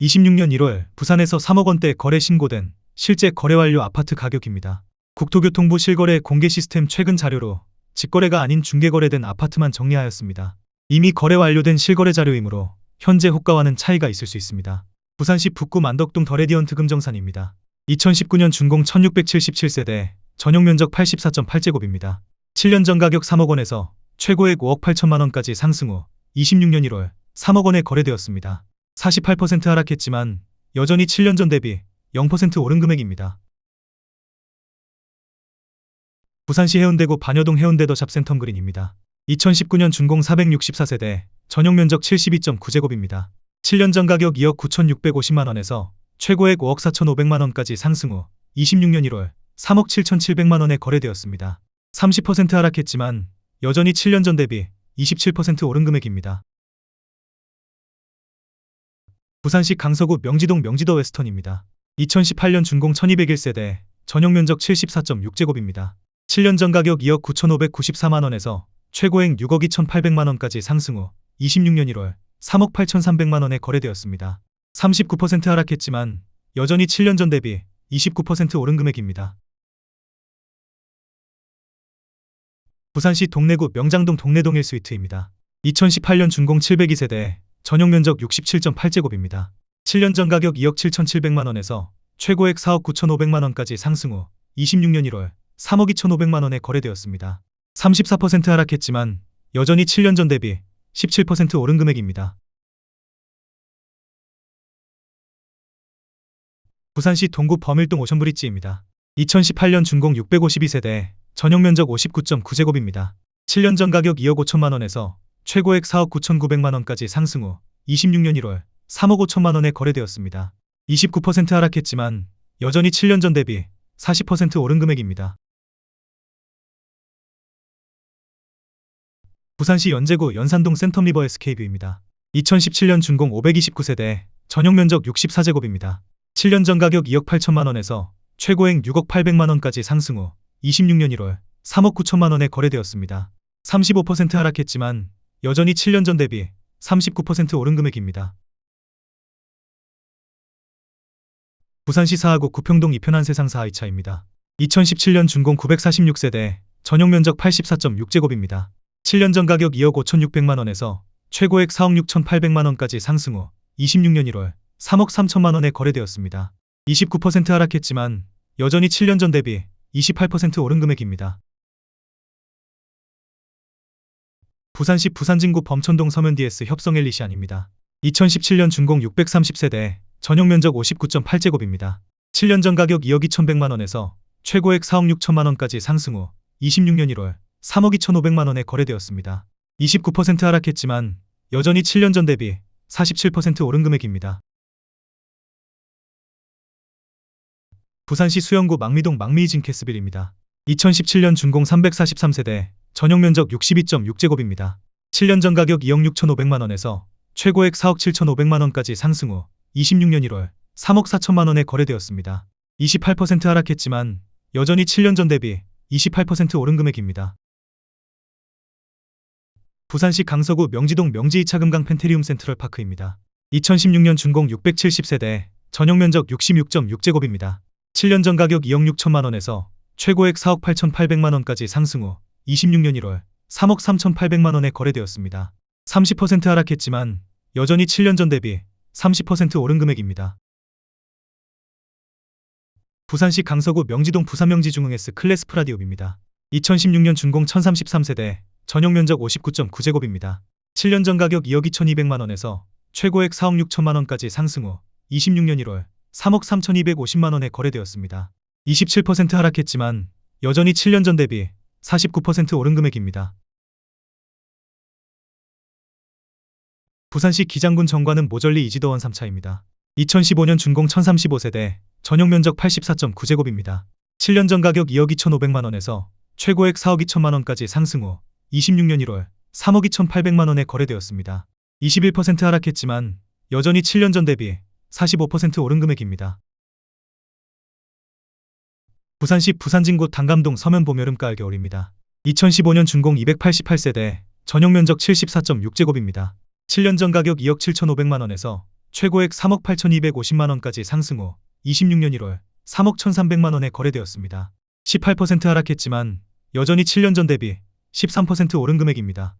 26년 1월 부산에서 3억 원대 거래 신고된 실제 거래 완료 아파트 가격입니다. 국토교통부 실거래 공개 시스템 최근 자료로 직거래가 아닌 중개거래된 아파트만 정리하였습니다. 이미 거래 완료된 실거래 자료이므로 현재 호가와는 차이가 있을 수 있습니다. 부산시 북구 만덕동 더레디언트 금정산입니다. 2019년 준공 1677세대, 전용 면적 84.8제곱입니다. 7년 전 가격 3억 원에서 최고액 5억 8천만 원까지 상승 후 26년 1월 3억 원에 거래되었습니다. 48% 하락했지만 여전히 7년 전 대비 0% 오른 금액입니다. 부산시 해운대구 반여동 해운대 더 샵센텀 그린입니다. 2019년 준공 464세대, 전용 면적 72.9제곱입니다. 7년 전 가격 2억 9,650만 원에서 최고액 5억 4,500만 원까지 상승 후 26년 1월 3억 7,700만 원에 거래되었습니다. 30% 하락했지만 여전히 7년 전 대비 27% 오른 금액입니다. 부산시 강서구 명지동 명지더 웨스턴입니다. 2018년 준공 1201세대, 전용 면적 74.6제곱입니다. 7년 전 가격 2억 9,594만 원에서 최고액 6억 2,800만 원까지 상승 후 26년 1월 3억 8,300만 원에 거래되었습니다. 39% 하락했지만 여전히 7년 전 대비 29% 오른 금액입니다. 부산시 동래구 명장동 동래동 1스위트입니다. 2018년 준공 702세대, 전용 면적 67.8제곱입니다. 7년 전 가격 2억 7,700만 원에서 최고액 4억 9,500만 원까지 상승 후 26년 1월 3억 2,500만 원에 거래되었습니다. 34% 하락했지만 여전히 7년 전 대비 17% 오른 금액입니다. 부산시 동구 범일동 오션브릿지입니다. 2018년 준공 652세대, 전용 면적 59.9제곱입니다. 7년 전 가격 2억 5천만 원에서 최고액 4억 9,900만 원까지 상승 후 26년 1월 3억 5천만 원에 거래되었습니다. 29% 하락했지만 여전히 7년 전 대비 40% 오른 금액입니다. 부산시 연제구 연산동 센텀리버 SK뷰입니다. 2017년 준공 529세대, 전용 면적 64제곱입니다. 7년 전 가격 2억 8천만 원에서 최고액 6억 800만 원까지 상승 후 26년 1월 3억 9천만 원에 거래되었습니다. 35% 하락했지만 여전히 7년 전 대비 39% 오른 금액입니다. 부산시 사하구 구평동 이편한 세상 4이차입니다. 2017년 준공 946세대, 전용 면적 84.6제곱입니다. 7년 전 가격 2억 5,600만 원에서 최고액 4억 6,800만 원까지 상승 후 26년 1월 3억 3천만 원에 거래되었습니다. 29% 하락했지만 여전히 7년 전 대비 28% 오른 금액입니다. 부산시 부산진구 범천동 서면 DS 협성 엘리시안입니다. 2017년 준공 630세대, 전용 면적 59.8제곱입니다. 7년 전 가격 2억 2,100만 원에서 최고액 4억 6천만 원까지 상승 후 26년 1월 3억 2,500만 원에 거래되었습니다. 29% 하락했지만 여전히 7년 전 대비 47% 오른 금액입니다. 부산시 수영구 망미동 망미이진 캐스빌입니다. 2017년 준공 343세대, 전용 면적 62.6제곱입니다. 7년 전 가격 2억 6,500만 원에서 최고액 4억 7,500만 원까지 상승 후 26년 1월 3억 4천만 원에 거래되었습니다. 28% 하락했지만 여전히 7년 전 대비 28% 오른 금액입니다. 부산시 강서구 명지동 명지 2차 금강 펜테리움 센트럴 파크입니다. 2016년 준공 670세대, 전용 면적 66.6제곱입니다. 7년 전 가격 2억 6천만 원에서 최고액 4억 8,800만 원까지 상승 후 26년 1월 3억 3,800만 원에 거래되었습니다. 30% 하락했지만 여전히 7년 전 대비 30% 오른 금액입니다. 부산시 강서구 명지동 부산명지 중흥S 클래스 프라디움입니다. 2016년 준공 1033세대, 전용 면적 59.9제곱입니다. 7년 전 가격 2억 2,200만 원에서 최고액 4억 6천만 원까지 상승 후 26년 1월 3억 3,250만 원에 거래되었습니다. 27% 하락했지만 여전히 7년 전 대비 49% 오른 금액입니다. 부산시 기장군 정관은 모절리 이지더원 3차입니다. 2015년 준공 1035세대, 전용 면적 84.9제곱입니다. 7년 전 가격 2억 2,500만 원에서 최고액 4억 2천만 원까지 상승 후 26년 1월 3억 2,800만 원에 거래되었습니다. 21% 하락했지만 여전히 7년 전 대비 45% 오른 금액입니다. 부산시 부산진구 단감동 서면 봄여름 가을 겨울입니다. 2015년 준공 288세대, 전용 면적 74.6제곱입니다. 7년 전 가격 2억 7,500만 원에서 최고액 3억 8,250만 원까지 상승 후 26년 1월 3억 1,300만 원에 거래되었습니다. 18% 하락했지만 여전히 7년 전 대비 13% 오른 금액입니다.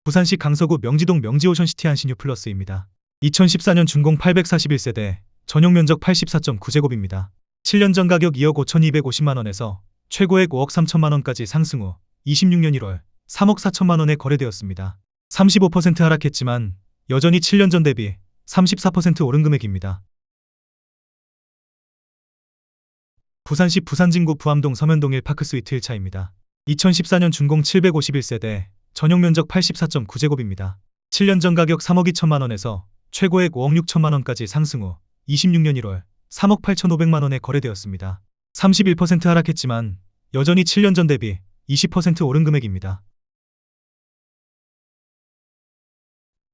부산시 강서구 명지동 명지오션시티 한신유 플러스입니다. 2014년 준공 841세대, 전용 면적 84.9제곱입니다. 7년 전 가격 2억 5,250만 원에서 최고액 5억 3천만 원까지 상승 후 26년 1월 3억 4천만 원에 거래되었습니다. 35% 하락했지만 여전히 7년 전 대비 34% 오른 금액입니다. 부산시 부산진구 부암동 서면동 1파크 스위트 1차입니다. 2014년 준공 751세대, 전용 면적 84.9제곱입니다. 7년 전 가격 3억 2천만 원에서 최고액 5억 6천만 원까지 상승 후 26년 1월 3억 8,500만 원에 거래되었습니다. 31% 하락했지만 여전히 7년 전 대비 20% 오른 금액입니다.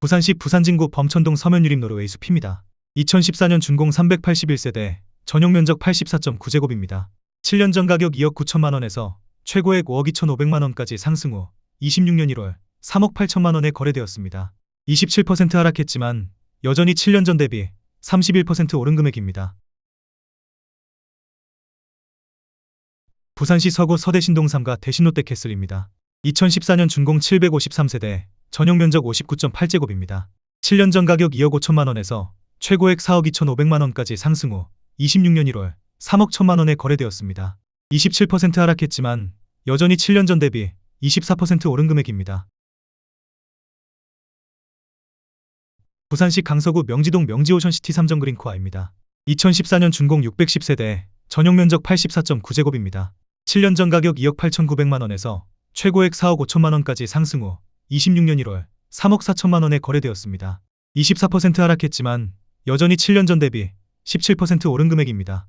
부산시 부산진구 범천동 서면유림로로의 숲입니다. 2014년 준공 381세대, 전용 면적 84.9제곱입니다. 7년 전 가격 2억 9천만 원에서 최고액 5억 2,500만 원까지 상승 후 26년 1월 3억 8천만 원에 거래되었습니다. 27% 하락했지만 여전히 7년 전 대비 31% 오른 금액입니다. 부산시 서구 서대신동 3가 대신롯데캐슬입니다. 2014년 준공 753세대, 전용 면적 59.8제곱입니다. 7년 전 가격 2억 5천만 원에서 최고액 4억 2,500만 원까지 상승 후 26년 1월 3억 1천만 원에 거래되었습니다. 27% 하락했지만 여전히 7년 전 대비 24% 오른 금액입니다. 부산시 강서구 명지동 명지오션시티 3정 그린코아입니다. 2014년 준공 610세대, 전용 면적 84.9제곱입니다. 7년 전 가격 2억 8,900만 원에서 최고액 4억 5천만 원까지 상승 후 26년 1월 3억 4천만 원에 거래되었습니다. 24% 하락했지만 여전히 7년 전 대비 17% 오른 금액입니다.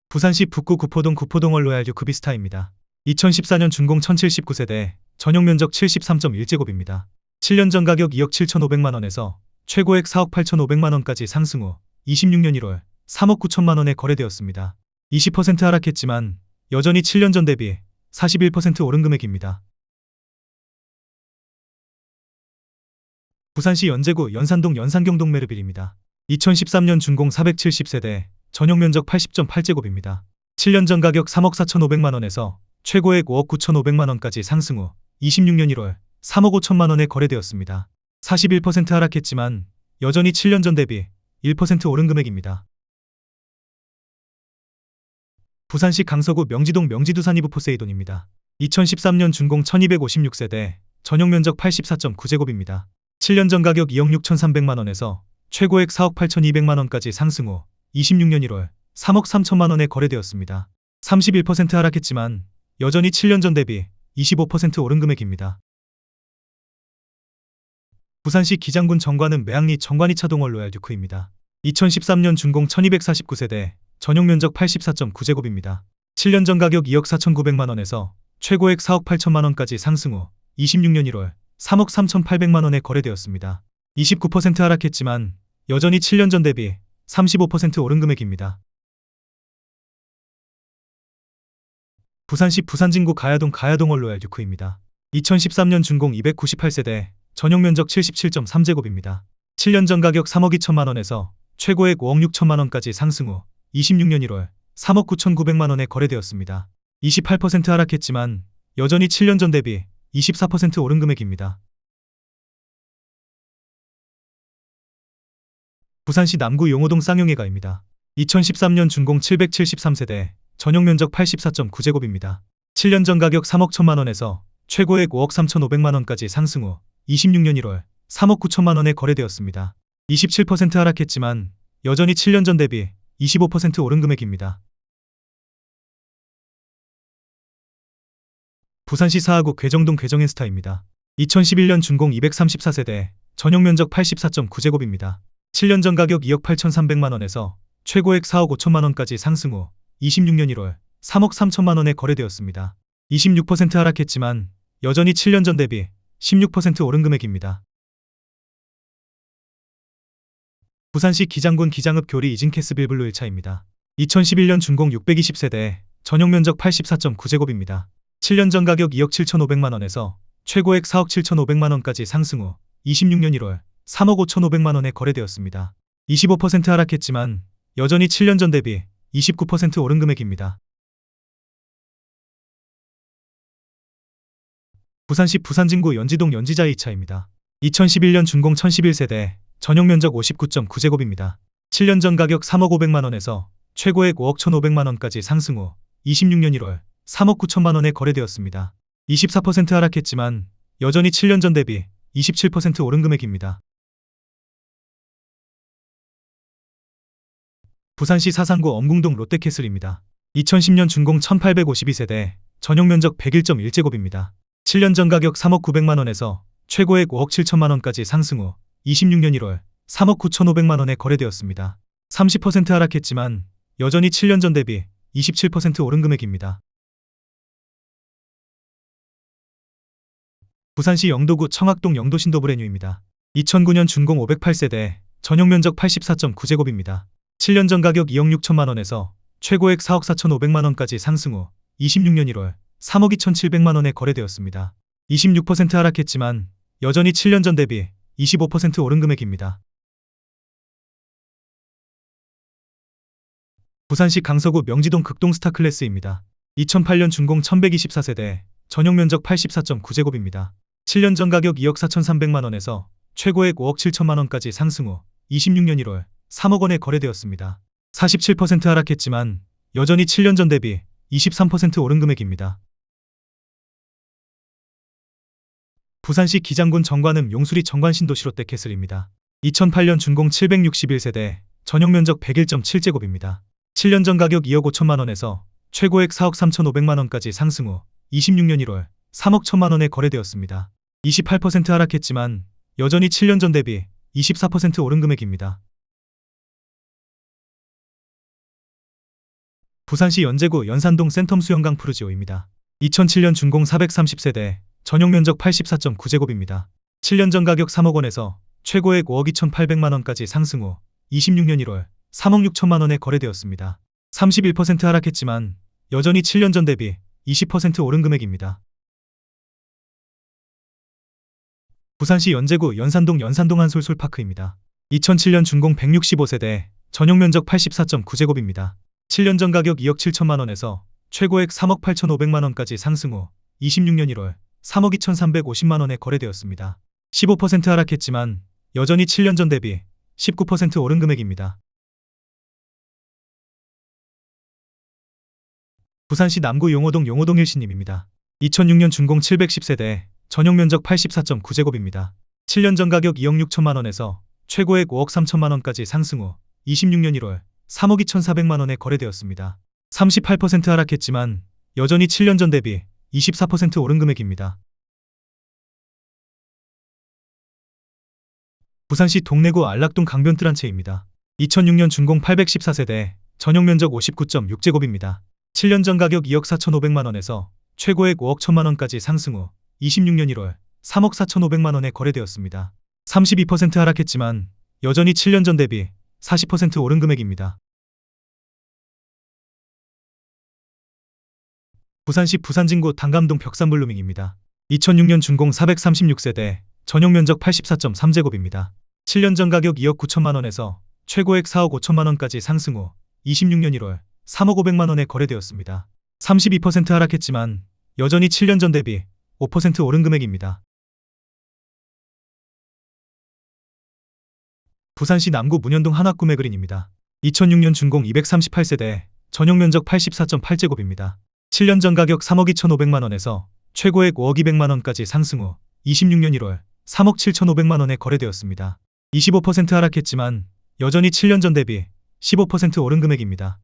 부산시 북구 구포동 구포동월 로얄유 크비스타입니다. 2014년 준공 1079세대, 전용 면적 73.1제곱입니다. 7년 전 가격 2억 7,500만 원에서 최고액 4억 8,500만 원까지 상승 후 26년 1월 3억 9천만 원에 거래되었습니다. 20% 하락했지만 여전히 7년 전 대비 41% 오른 금액입니다. 부산시 연제구 연산동 연산경동 메르빌입니다. 2013년 준공 470세대, 전용 면적 80.8제곱입니다. 7년 전 가격 3억 4,500만 원에서 최고액 5억 9,500만 원까지 상승 후 26년 1월 3억 5천만 원에 거래되었습니다. 41% 하락했지만 여전히 7년 전 대비 1% 오른 금액입니다. 부산시 강서구 명지동 명지두산 이브 포세이돈입니다. 2013년 준공 1256세대, 전용 면적 84.9제곱입니다. 7년 전 가격 2억 6,300만 원에서 최고액 4억 8,200만 원까지 상승 후 26년 1월 3억 3천만 원에 거래되었습니다. 31% 하락했지만 여전히 7년 전 대비 25% 오른 금액입니다. 부산시 기장군 정관은 매항리 정관이차동월 로얄 듀크입니다. 2013년 준공 1249세대, 전용 면적 84.9제곱입니다. 7년 전 가격 2억 4,900만 원에서 최고액 4억 8천만 원까지 상승 후 26년 1월 3억 3,800만 원에 거래되었습니다. 29% 하락했지만 여전히 7년 전 대비 35% 오른 금액입니다. 부산시 부산진구 가야동 가야동월 로얄 듀크입니다. 2013년 준공 298세대, 전용 면적 77.3제곱입니다. 7년 전 가격 3억 2천만 원에서 최고액 5억 6천만 원까지 상승 후 26년 1월 3억 9,900만 원에 거래되었습니다. 28% 하락했지만 여전히 7년 전 대비 24% 오른 금액입니다. 부산시 남구 용호동 쌍용회가입니다. 2013년 준공 773세대, 전용 면적 84.9제곱입니다. 7년 전 가격 3억 1천만 원에서 최고액 5억 3,500만 원까지 상승 후 26년 1월 3억 9천만 원에 거래되었습니다. 27% 하락했지만 여전히 7년 전 대비 25% 오른 금액입니다. 부산시 사하구 괴정동 괴정앤스타입니다. 2011년 준공 234세대, 전용 면적 84.9제곱입니다. 7년 전 가격 2억 8,300만 원에서 최고액 4억 5천만 원까지 상승 후 26년 1월 3억 3천만 원에 거래되었습니다. 26% 하락했지만 여전히 7년 전 대비 16% 오른 금액입니다. 부산시 기장군 기장읍 교리 이진캐스 빌블루 1차입니다. 2011년 준공 620세대, 전용 면적 84.9제곱입니다. 7년 전 가격 2억 7,500만 원에서 최고액 4억 7,500만 원까지 상승 후 26년 1월 3억 5,500만 원에 거래되었습니다. 25% 하락했지만 여전히 7년 전 대비 29% 오른 금액입니다. 부산시 부산진구 연지동 연지자 2차입니다. 2011년 준공 1011세대, 전용 면적 59.9제곱입니다. 7년 전 가격 3억 500만 원에서 최고액 5억 1,500만 원까지 상승 후 26년 1월 3억 9천만 원에 거래되었습니다. 24% 하락했지만 여전히 7년 전 대비 27% 오른 금액입니다. 부산시 사상구 엄궁동 롯데캐슬입니다. 2010년 준공 1852세대, 전용 면적 101.1제곱입니다. 7년 전 가격 3억 900만 원에서 최고액 5억 7천만 원까지 상승 후 26년 1월 3억 9,500만 원에 거래되었습니다. 30% 하락했지만 여전히 7년 전 대비 27% 오른 금액입니다. 부산시 영도구 청학동 영도신도브레뉴입니다. 2009년 준공 508세대, 전용 면적 84.9제곱입니다. 7년 전 가격 2억 6천만 원에서 최고액 4억 4,500만 원까지 상승 후 26년 1월 3억 2,700만 원에 거래되었습니다. 26% 하락했지만 여전히 7년 전 대비 25% 오른 금액입니다. 부산시 강서구 명지동 극동 스타클래스입니다. 2008년 준공 1124세대, 전용 면적 84.9제곱입니다. 7년 전 가격 2억 4,300만 원에서 최고액 5억 7천만 원까지 상승 후 26년 1월 3억 원에 거래되었습니다. 47% 하락했지만 여전히 7년 전 대비 23% 오른 금액입니다. 부산시 기장군 정관음 용수리 정관신도시 롯데캐슬입니다. 2008년 준공 761세대, 전용 면적 101.7제곱입니다. 7년 전 가격 2억 5천만 원에서 최고액 4억 3,500만 원까지 상승 후 26년 1월 3억 1천만 원에 거래되었습니다. 28% 하락했지만 여전히 7년 전 대비 24% 오른 금액입니다. 부산시 연제구 연산동 센텀 수영강 푸르지오입니다. 2007년 준공 430세대, 전용 면적 84.9제곱입니다. 7년 전 가격 3억 원에서 최고액 5억 2,800만 원까지 상승 후 26년 1월 3억 6천만 원에 거래되었습니다. 31% 하락했지만 여전히 7년 전 대비 20% 오른 금액입니다. 부산시 연제구 연산동 연산동 한솔솔파크입니다. 2007년 준공 165세대, 전용 면적 84.9제곱입니다. 7년 전 가격 2억 7천만 원에서 최고액 3억 8,500만 원까지 상승 후 26년 1월 3억 2,350만 원에 거래되었습니다. 15% 하락했지만 여전히 7년 전 대비 19% 오른 금액입니다. 부산시 남구 용호동 용호동 일신님입니다. 2006년 준공 710세대, 전용 면적 84.9제곱입니다. 7년 전 가격 2억 6천만 원에서 최고액 5억 3천만 원까지 상승 후 26년 1월 3억 2,400만 원에 거래되었습니다. 38% 하락했지만 여전히 7년 전 대비 24% 오른 금액입니다. 부산시 동래구 안락동 강변뜰 한 채입니다. 2006년 준공 814세대, 전용 면적 59.6제곱입니다. 7년 전 가격 2억 4,500만 원에서 최고액 5억 1천만 원까지 상승 후 26년 1월 3억 4,500만 원에 거래되었습니다. 32% 하락했지만 여전히 7년 전 대비 40% 오른 금액입니다. 부산시 부산진구 당감동 벽산블루밍입니다. 2006년 준공 436세대, 전용 면적 84.3제곱입니다. 7년 전 가격 2억 9천만 원에서 최고액 4억 5천만 원까지 상승 후 26년 1월 3억 500만 원에 거래되었습니다. 32% 하락했지만 여전히 7년 전 대비 5% 오른 금액입니다. 부산시 남구 문현동 한화구매 그린입니다. 2006년 준공 238세대, 전용 면적 84.8제곱입니다. 7년 전 가격 3억 2,500만 원에서 최고액 5억 200만 원까지 상승 후 26년 1월 3억 7,500만 원에 거래되었습니다. 25% 하락했지만 여전히 7년 전 대비 15% 오른 금액입니다.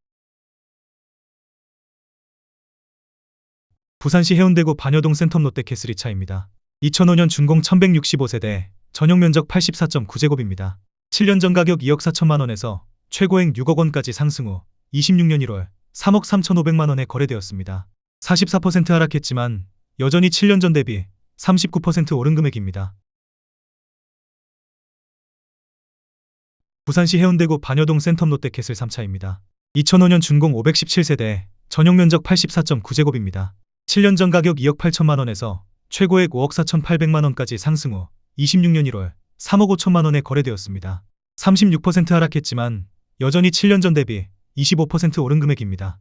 부산시 해운대구 반여동 센텀 롯데캐슬 2차입니다. 2005년 준공 1165세대, 전용 면적 84.9제곱입니다. 7년 전 가격 2억 4천만 원에서 최고액 6억 원까지 상승 후 26년 1월 3억 3,500만 원에 거래되었습니다. 44% 하락했지만 여전히 7년 전 대비 39% 오른 금액입니다. 부산시 해운대구 반여동 센텀 롯데캐슬 3차입니다. 2005년 준공 517세대, 전용 면적 84.9제곱입니다. 7년 전 가격 2억 8천만 원에서 최고액 5억 4,800만 원까지 상승 후 26년 1월 3억 5천만 원에 거래되었습니다. 36% 하락했지만 여전히 7년 전 대비 25% 오른 금액입니다.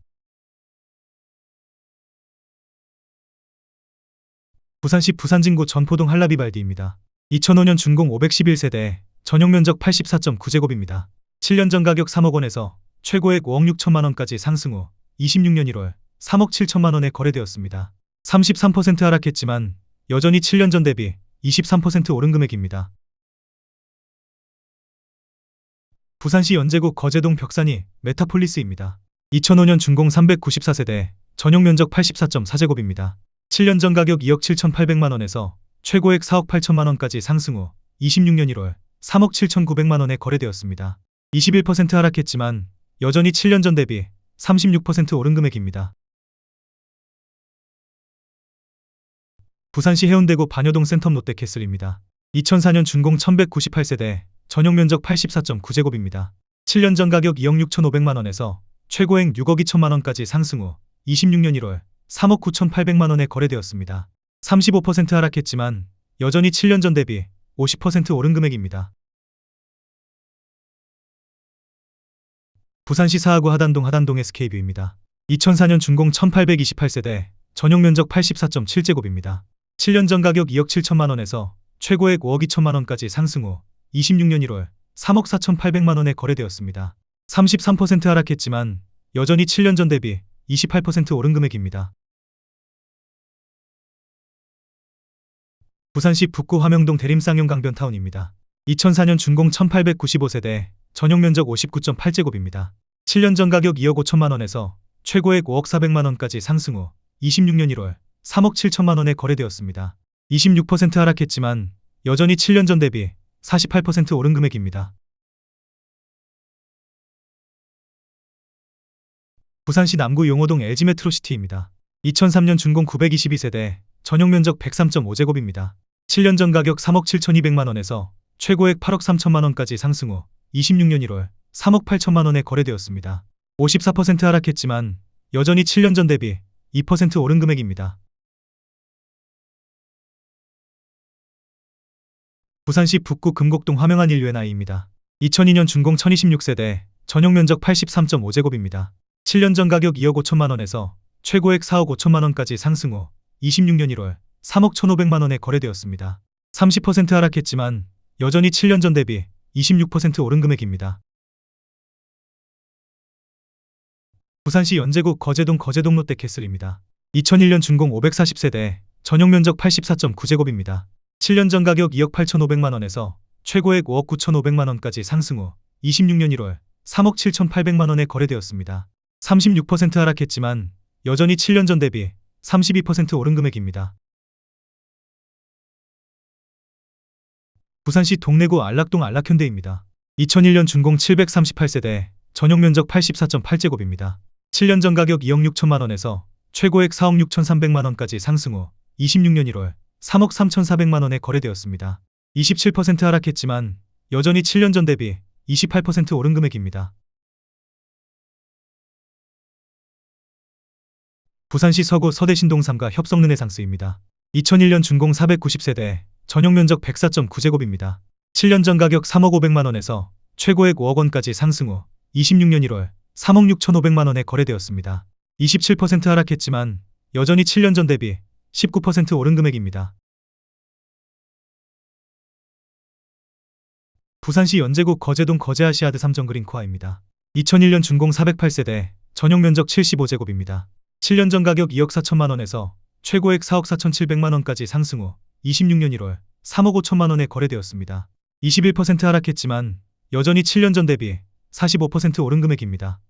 부산시 부산진구 전포동 한라비발디입니다. 2005년 준공 511세대, 전용 면적 84.9제곱입니다. 7년 전 가격 3억 원에서 최고액 5억 6천만 원까지 상승 후 26년 1월 3억 7천만 원에 거래되었습니다. 33% 하락했지만 여전히 7년 전 대비 23% 오른 금액입니다. 부산시 연제구 거제동 벽산이 메타폴리스입니다. 2005년 준공 394세대, 전용 면적 84.4제곱입니다. 7년 전 가격 2억 7,800만 원에서 최고액 4억 8천만 원까지 상승 후 26년 1월 3억 7,900만 원에 거래되었습니다. 21% 하락했지만 여전히 7년 전 대비 36% 오른 금액입니다. 부산시 해운대구 반여동 센텀 롯데캐슬입니다. 2004년 준공 1198세대, 전용 면적 84.9제곱입니다. 7년 전 가격 2억 6,500만 원에서 최고액 6억 2천만 원까지 상승 후 26년 1월 3억 9,800만 원에 거래되었습니다. 35% 하락했지만 여전히 7년 전 대비 50% 오른 금액입니다. 부산시 사하구 하단동 SK뷰입니다. 2004년 준공 1828세대, 전용 면적 84.7제곱입니다. 7년 전 가격 2억 7천만 원에서 최고액 5억 2천만 원까지 상승 후 26년 1월 3억 4,800만 원에 거래되었습니다. 33% 하락했지만 여전히 7년 전 대비 28% 오른 금액입니다. 부산시 북구 화명동 대림쌍용 강변타운입니다. 2004년 준공 1895세대, 전용 면적 59.8제곱입니다. 7년 전 가격 2억 5천만 원에서 최고액 5억 400만 원까지 상승 후 26년 1월 3억 7천만 원에 거래되었습니다. 26% 하락했지만 여전히 7년 전 대비 48% 오른 금액입니다. 부산시 남구 용호동 LG메트로시티입니다. 2003년 준공 922세대, 전용 면적 103.5제곱입니다. 7년 전 가격 3억 7,200만 원에서 최고액 8억 3천만 원까지 상승 후 26년 1월 3억 8천만 원에 거래되었습니다. 54% 하락했지만 여전히 7년 전 대비 2% 오른 금액입니다. 부산시 북구 금곡동 화명한 인류NI입니다. 2002년 준공 1026세대, 전용 면적 83.5제곱입니다. 7년 전 가격 2억 5천만 원에서 최고액 4억 5천만 원까지 상승 후 26년 1월 3억 1,500만 원에 거래되었습니다. 30% 하락했지만 여전히 7년 전 대비 26% 오른 금액입니다. 부산시 연제구 거제동 롯데캐슬입니다. 2001년 준공 540세대, 전용 면적 84.9제곱입니다. 7년 전 가격 2억 8,500만 원에서 최고액 5억 9,500만 원까지 상승 후 26년 1월 3억 7,800만 원에 거래되었습니다. 36% 하락했지만 여전히 7년 전 대비 32% 오른 금액입니다. 부산시 동래구 안락동 안락현대입니다. 2001년 준공 738세대, 전용 면적 84.8제곱입니다. 7년 전 가격 2억 6천만 원에서 최고액 4억 6,300만 원까지 상승 후 26년 1월 3억 3,400만 원에 거래되었습니다. 27% 하락했지만 여전히 7년 전 대비 28% 오른 금액입니다. 부산시 서구 서대신동 3가 협성르네상스입니다. 2001년 준공 490세대, 전용 면적 104.9제곱입니다. 7년 전 가격 3억 500만 원에서 최고액 5억 원까지 상승 후 26년 1월 3억 6,500만 원에 거래되었습니다. 27% 하락했지만 여전히 7년 전 대비 19% 오른 금액입니다. 부산시 연제구 거제동 거제아시아드 3정 그린코아입니다. 2001년 준공 408세대, 전용 면적 75제곱입니다. 7년 전 가격 2억 4천만 원에서 최고액 4억 4,700만 원까지 상승 후 26년 1월 3억 5천만 원에 거래되었습니다. 21% 하락했지만 여전히 7년 전 대비 45% 오른 금액입니다.